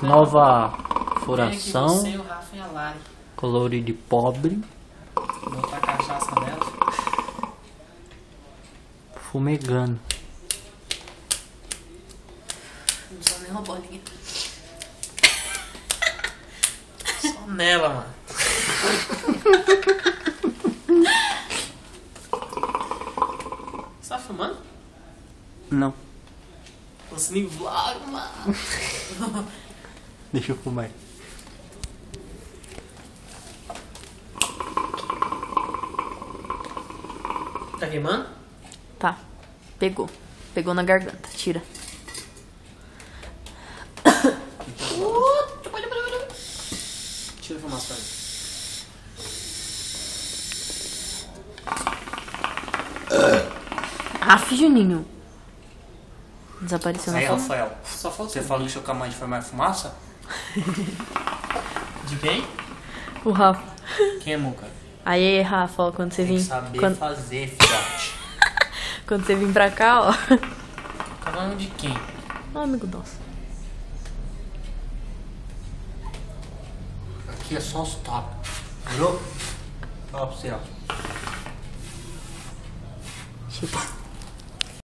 Nova furação. Você, o Rafa e a Lari. Colorido de pobre. Botar cachaça nela. Fumegando. Não sou nem uma bolinha. Só nela, mano. Você tá filmando? Não. Você nem vlog, mano. Deixa eu fumar. Tá queimando? Tá. Pegou. Pegou na garganta. Tira. Tira a fumaça pra mim. Aff, Juninho. Desapareceu na Aí, foto. Rafael. Só falta Você falou que seu camante foi mais fumaça? De quem? O Rafa. Quem é Muca? Aí, Rafa, ó, quando você Tem que vir. saber Quando, fazer, filhote. quando você vir pra cá, ó. Falando de quem? Ó, amigo nosso. Aqui é só os top. Virou? Fala pra você, ó. Chega.